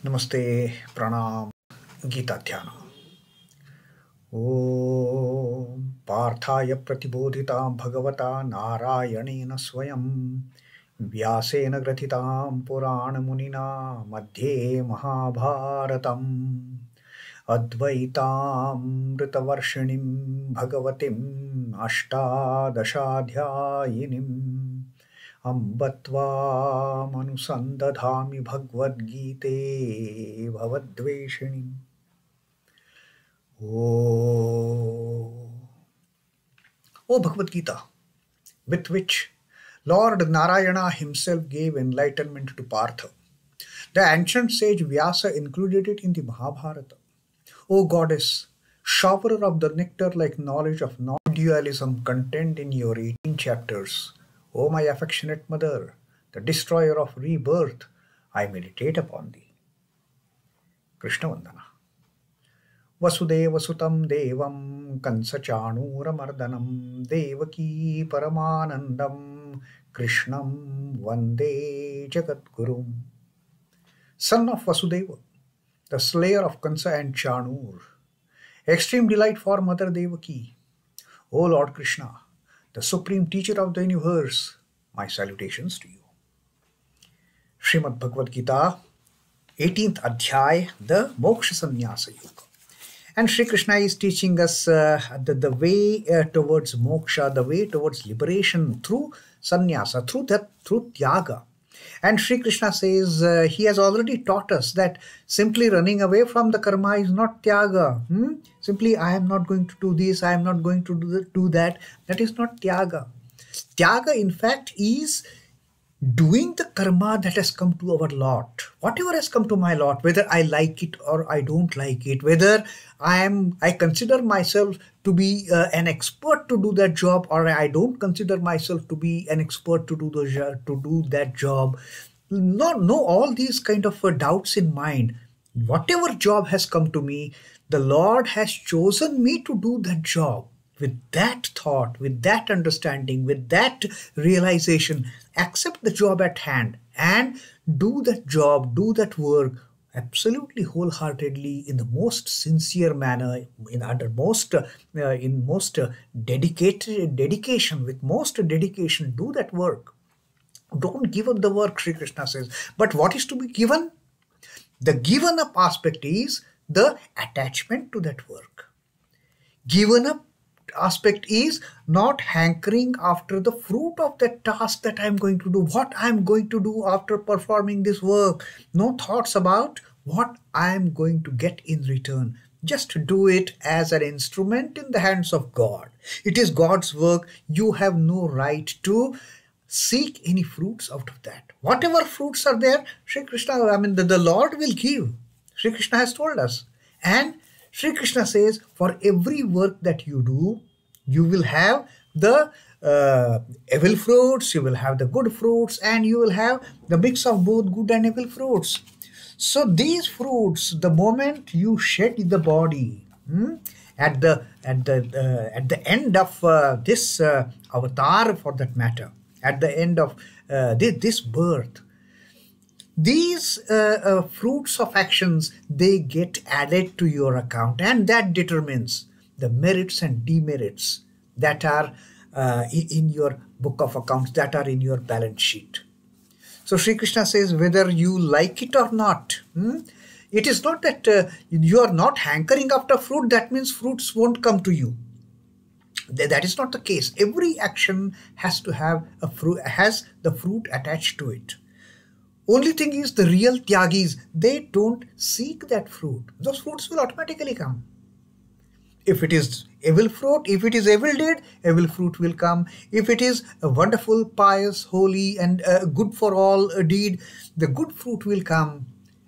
Namaste, Pranam, Gita Dhyana. Om Parthaya Pratibodhitam Bhagavata Narayanena Swayam Vyasena Gratitam Purana Munina Madhye Mahabharatam Advaitam Ritavarshinim Bhagavatim Ashtadashadhyayinim Ambatva manusandadhami Bhagavad Gite Bhavadveshinim. Oh Bhagavad Gita, with which Lord Narayana himself gave enlightenment to Partha. The ancient sage Vyasa included it in the Mahabharata. O goddess, showerer of the nectar-like knowledge of non-dualism contained in your 18 chapters, O my affectionate mother, the destroyer of rebirth, I meditate upon thee. Krishna Vandana. Vasudeva Sutam Devam Kansachanura Mardanam Devaki Paramanandam Krishnam Vande Jagadgurum. Son of Vasudeva, the slayer of Kansa and Chanur, extreme delight for Mother Devaki, O Lord Krishna, the supreme teacher of the universe, my salutations to you. Srimad Bhagavad Gita, 18th Adhyay, the Moksha Sannyasa Yoga. And Sri Krishna is teaching us the way towards moksha, the way towards liberation through sannyasa, through tyaga. And Sri Krishna says he has already taught us that simply running away from the karma is not tyaga. Simply, I am not going to do this, I am not going to do that. That is not tyaga. Tyaga, in fact, is doing the karma that has come to our lot. Whatever has come to my lot, whether I like it or I don't like it, whether I consider myself to be an expert to do that job, or I don't consider myself to be an expert to do that job. No, all these kind of doubts in mind. Whatever job has come to me, the Lord has chosen me to do that job. With that thought, with that understanding, with that realization, accept the job at hand and do that job, do that work absolutely wholeheartedly in the most sincere manner, in most dedication, with most dedication, do that work. Don't give up the work, Sri Krishna says. But what is to be given? The given up aspect is the attachment to that work. Given up aspect is not hankering after the fruit of that task that I am going to do, what I am going to do after performing this work. No thoughts about what I am going to get in return. Just do it as an instrument in the hands of God. It is God's work. You have no right to seek any fruits out of that. Whatever fruits are there, Sri Krishna, the Lord will give. Sri Krishna has told us. And Sri Krishna says, for every work that you do, you will have the evil fruits, you will have the good fruits, and you will have the mix of both good and evil fruits. So these fruits, the moment you shed the body, at the end of this avatar, for that matter, at the end of this birth, these fruits of actions, they get added to your account, and that determines the merits and demerits that are in your book of accounts, that are in your balance sheet. So Sri Krishna says, whether you like it or not, it is not that you are not hankering after fruit, that means fruits won't come to you. That is not the case. Every action has to have a fruit, has the fruit attached to it. Only thing is, the real tyagis, they don't seek that fruit. Those fruits will automatically come. If it is evil fruit, if it is evil deed, evil fruit will come. If it is a wonderful, pious, holy and good for all deed, the good fruit will come.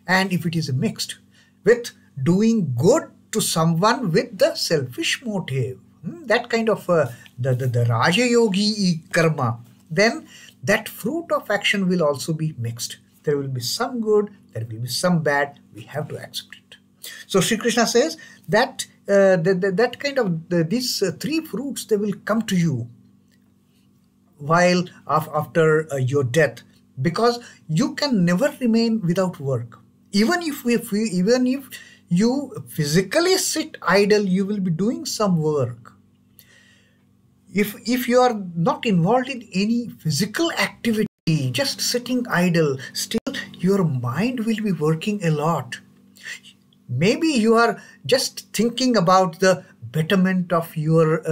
And if it is mixed with doing good to someone with the selfish motive, that kind of the Raja Yogi karma, then that fruit of action will also be mixed. There will be some good, there will be some bad. We have to accept it. So Sri Krishna says that these three fruits, they will come to you while after your death, because you can never remain without work. Even if you physically sit idle, you will be doing some work. If you are not involved in any physical activity, just sitting idle, still your mind will be working a lot. Maybe you are just thinking about the betterment of your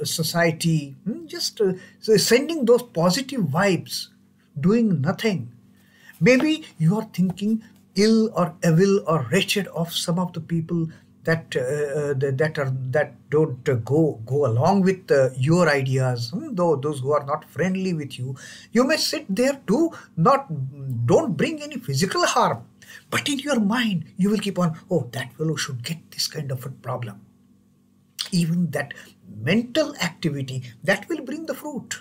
society, just sending those positive vibes, doing nothing. Maybe you are thinking ill or evil or wretched of some of the people that don't go along with your ideas. Though those who are not friendly with you, you may sit there too. Don't bring any physical harm, but in your mind you will keep on. Oh, that fellow should get this kind of a problem. Even that mental activity that will bring the fruit.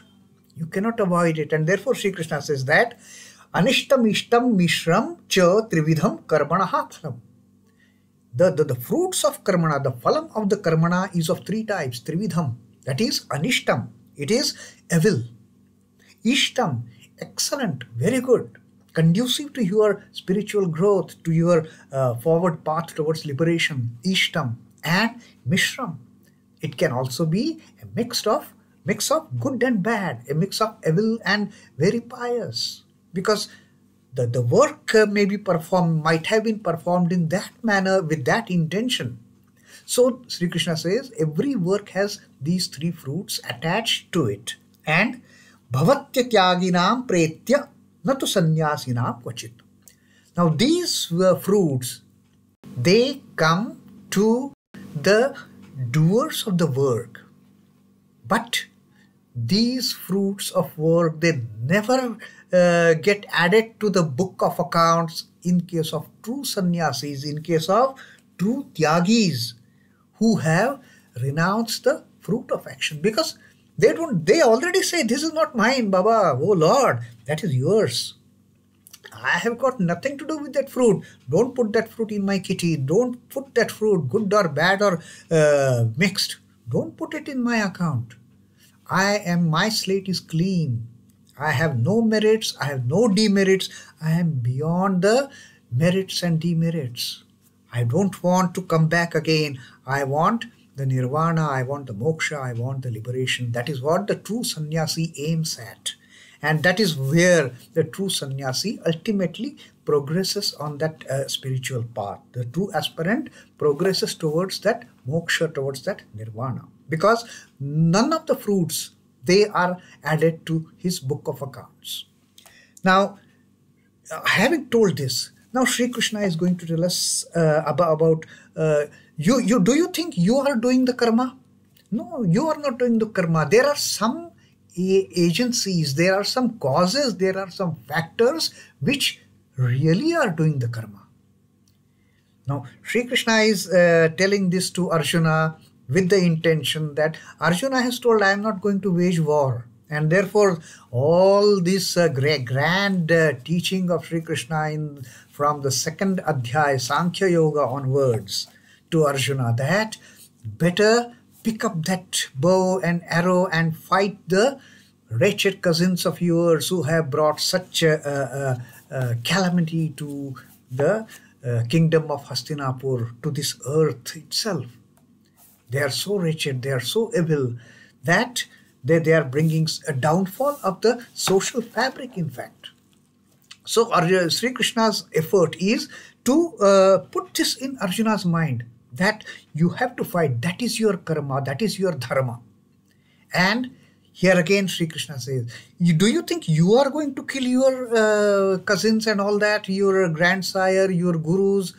You cannot avoid it, and therefore Sri Krishna says that anishtam ishtam mishram cha trividham karmanaha phalam. The fruits of karmana, the phalam of the karmana is of three types. Trividham, that is anishtam, it is evil. Ishtam, excellent, very good, conducive to your spiritual growth, to your forward path towards liberation. Ishtam. And mishram, it can also be a mix of good and bad, a mix of evil and very pious, because the work might have been performed in that manner with that intention. So Sri Krishna says every work has these three fruits attached to it. And bhavatya tyaginam pretya natu sannyasinam kvachit. Now these fruits, they come to the doers of the work, but these fruits of work, they never get added to the book of accounts in case of true sannyasis, in case of true tyagis who have renounced the fruit of action, because they already say, this is not mine, Baba, oh Lord, that is yours. I have got nothing to do with that fruit. Don't put that fruit in my kitty. Don't put that fruit, good or bad or mixed. Don't put it in my account. My slate is clean. I have no merits. I have no demerits. I am beyond the merits and demerits. I don't want to come back again. I want the nirvana. I want the moksha. I want the liberation. That is what the true sannyasi aims at. And that is where the true sannyasi ultimately progresses on that spiritual path. The true aspirant progresses towards that moksha, towards that nirvana. Because none of the fruits, they are added to his book of accounts. Now, having told this, now Sri Krishna is going to tell us about you. Do you think you are doing the karma? No, you are not doing the karma. There are some agencies, there are some causes, there are some factors which really are doing the karma. Now, Sri Krishna is telling this to Arjuna with the intention that Arjuna has told, I am not going to wage war. And therefore, all this grand teaching of Sri Krishna from the second adhyaya, Samkhya Yoga onwards, to Arjuna, that better pick up that bow and arrow and fight the wretched cousins of yours who have brought such calamity to the kingdom of Hastinapur, to this earth itself. They are so wretched, they are so evil that they are bringing a downfall of the social fabric, in fact. So Sri Krishna's effort is to put this in Arjuna's mind, that you have to fight. That is your karma, that is your dharma. And here again Sri Krishna says, do you think you are going to kill your cousins and all that, your grandsire, your gurus?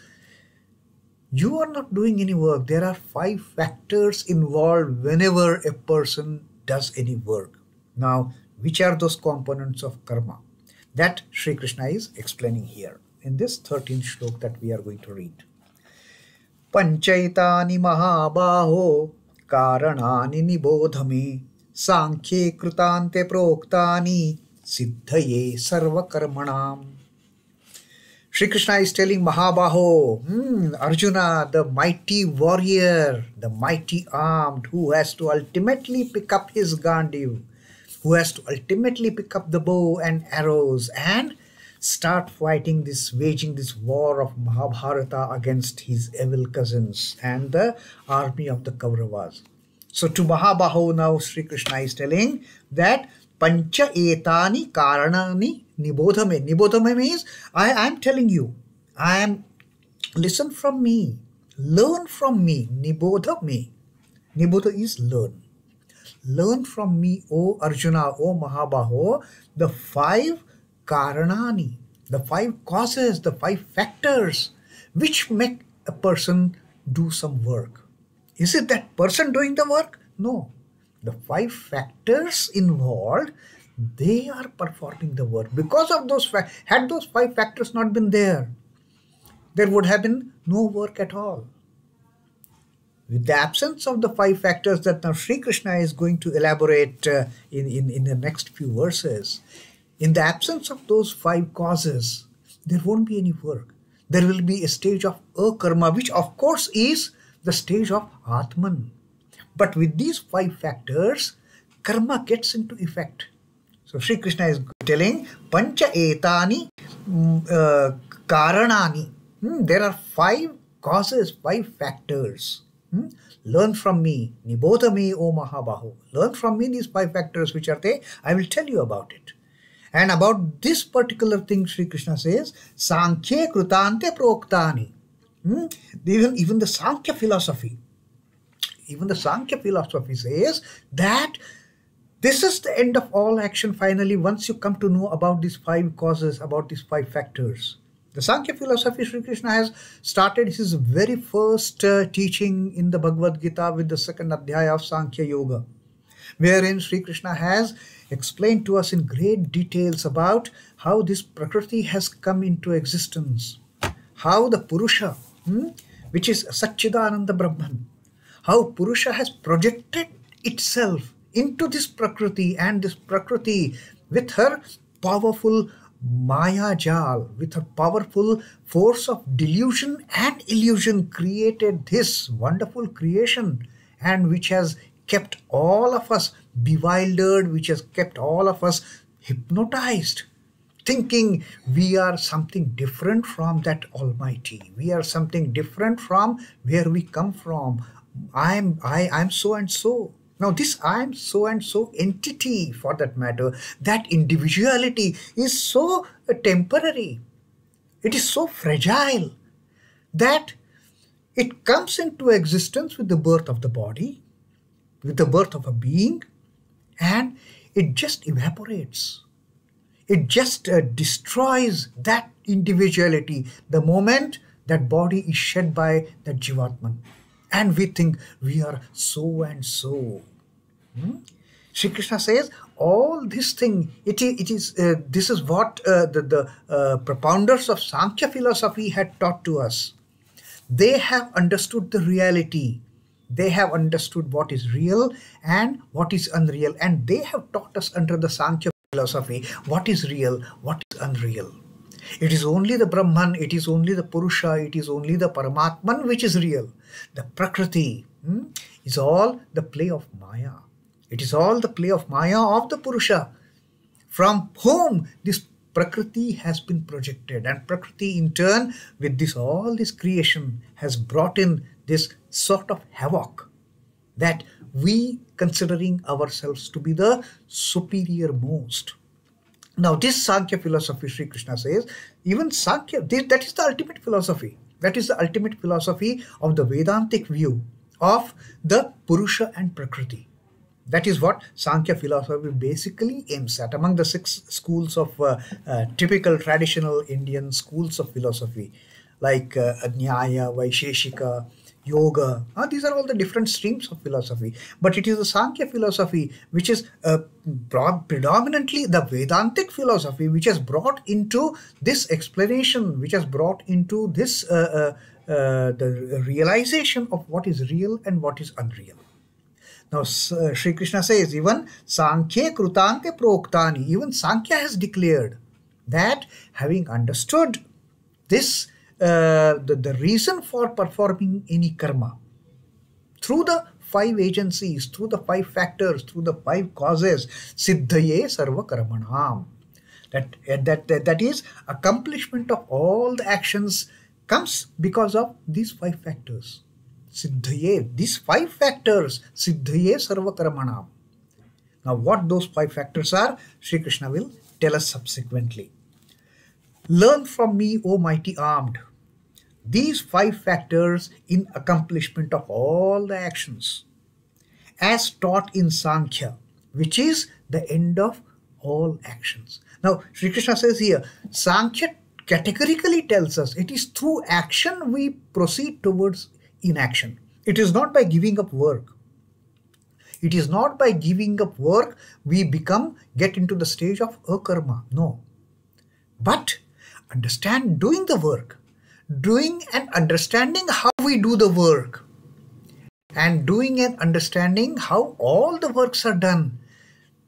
You are not doing any work. There are 5 factors involved whenever a person does any work. Now, which are those components of karma? That Sri Krishna is explaining here in this 13th shloka that we are going to read. pañchaitāni mahā-bāho kāraṇāni nibodha me sānkhye kṛitānte proktāni siddhaye sarva-karmaṇām. Sri Krishna is telling mahā-bāho, Arjuna, the mighty warrior, the mighty armed, who has to ultimately pick up his gandiv, who has to ultimately pick up the bow and arrows and start fighting this, waging this war of Mahabharata against his evil cousins and the army of the Kauravas. So to mahā-bāho now Sri Krishna is telling that pañchaitāni kāraṇāni nibodha me. Nibodha me means I am telling you, listen from me, learn from me. Nibodha me. Nibodha is learn. Learn from me, O Arjuna, O mahā-bāho, the 5 kāraṇāni, the 5 causes, the 5 factors which make a person do some work. Is it that person doing the work? No. The 5 factors involved, they are performing the work. Because of those factors, had those 5 factors not been there, there would have been no work at all. With the absence of the 5 factors that now Sri Krishna is going to elaborate in the next few verses, in the absence of those 5 causes, there won't be any work. There will be a stage of akarma, which of course is the stage of Atman. But with these 5 factors, karma gets into effect. So Sri Krishna is telling, pañchaitāni kāraṇāni. There are 5 causes, 5 factors. Learn from me. Nibodha me, O mahā-bāho. Learn from me these 5 factors, which are they? I will tell you about it. And about this particular thing, Sri Krishna says, sānkhye kṛitānte proktāni. Even the Samkhya philosophy, says that this is the end of all action finally once you come to know about these 5 causes, about these 5 factors. The Sankhya philosophy, Sri Krishna has started his very first teaching in the Bhagavad Gita with the 2nd adhyaya of Sankhya Yoga, wherein Sri Krishna has explained to us in great details about how this Prakriti has come into existence, how the Purusha, which is Satchidananda Brahman, how Purusha has projected itself into this Prakriti, and this Prakriti with her powerful Maya Jal, with her powerful force of delusion and illusion, created this wonderful creation, and which has kept all of us bewildered, which has kept all of us hypnotized, thinking we are something different from that Almighty. We are something different from where we come from. I'm so and so. Now this I am so and so entity, for that matter, that individuality is so temporary. It is so fragile that it comes into existence with the birth of the body, with the birth of a being, and it just evaporates. It just destroys that individuality the moment that body is shed by that Jivatman. And we think we are so and so. Shri Krishna says all this thing, this is what the propounders of Sankhya philosophy had taught to us. They have understood the reality. They have understood what is real and what is unreal. And they have taught us under the Sankhya philosophy what is real, what is unreal. It is only the Brahman, it is only the Purusha, it is only the Paramatman which is real. The Prakriti is all the play of Maya. It is all the play of Maya of the Purusha, from whom this Prakriti has been projected. And Prakriti in turn, with this all this creation, has brought in this sort of havoc that we, considering ourselves to be the superior most. Now this Sankhya philosophy, Sri Krishna says, even Sankhya, that is the ultimate philosophy. That is the ultimate philosophy of the Vedantic view of the Purusha and Prakriti. That is what Sankhya philosophy basically aims at. Among the 6 schools of typical traditional Indian schools of philosophy, like Nyaya, Vaisheshika, Yoga, these are all the different streams of philosophy. But it is the Sankhya philosophy which is predominantly the Vedantic philosophy, which has brought into this explanation, which has brought into this the realization of what is real and what is unreal. Now Sri Krishna says, even sānkhye kṛitānte proktāni, even Samkhya has declared that having understood this, the reason for performing any karma through the 5 agencies, through the 5 factors, through the 5 causes, siddhaye sarva-karmaṇām. That is, accomplishment of all the actions comes because of these 5 factors. Siddhaye, these 5 factors, siddhaye sarva-karmaṇām. Now, what those 5 factors are, Sri Krishna will tell us subsequently. Learn from me, O mighty armed, these 5 factors in accomplishment of all the actions, as taught in Samkhya, which is the end of all actions. Now, Sri Krishna says here, Samkhya categorically tells us it is through action we proceed towards inaction. It is not by giving up work. It is not by giving up work we get into the stage of akarma. No. But doing the work, doing and understanding how we do the work, and doing and understanding how all the works are done,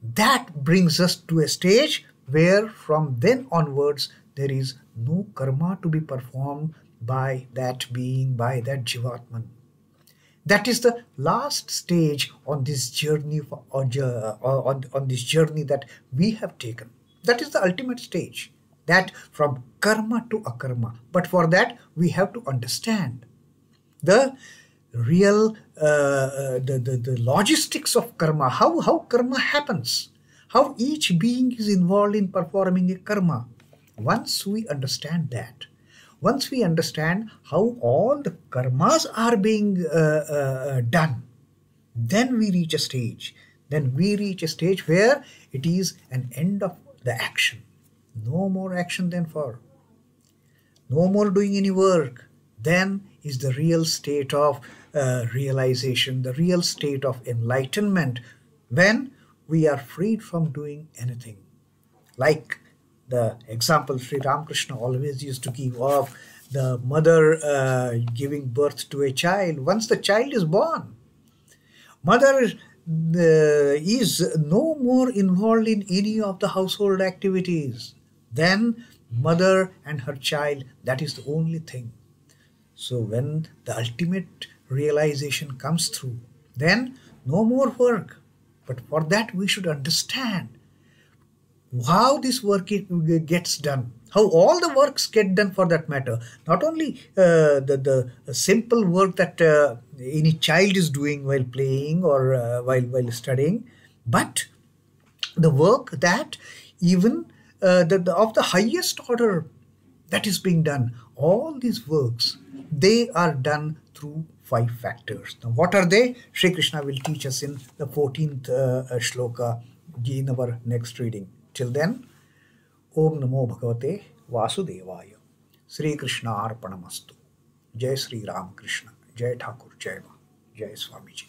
that brings us to a stage where from then onwards there is no karma to be performed by that being, by that Jivatman. That is the last stage on this journey, on this journey that we have taken. That is the ultimate stage, that from karma to akarma. But for that we have to understand the real the logistics of karma, how karma happens, how each being is involved in performing a karma. Once we understand that, once we understand how all the karmas are being done, then we reach a stage. Then we reach a stage where it is an end of the action. No more action then for. No more doing any work. Then is the real state of realization, the real state of enlightenment, when we are freed from doing anything. Like the example Sri Ramakrishna always used to give of the mother giving birth to a child. Once the child is born, mother is no more involved in any of the household activities. Then mother and her child, that is the only thing. So when the ultimate realization comes through, then no more work. But for that we should understand how this work gets done, how all the works get done for that matter. Not only the simple work that any child is doing while playing or while studying, but the work that even of the highest order that is being done. All these works, they are done through 5 factors. Now what are they? Sri Krishna will teach us in the 14th Shloka in our next reading. Till then, Om Namo Bhagavate Vasudevaya. Sri Krishna Arpanamastu. Jai Sri Ram Krishna. Jai Thakur. Jai Ma. Jai Swami Ji.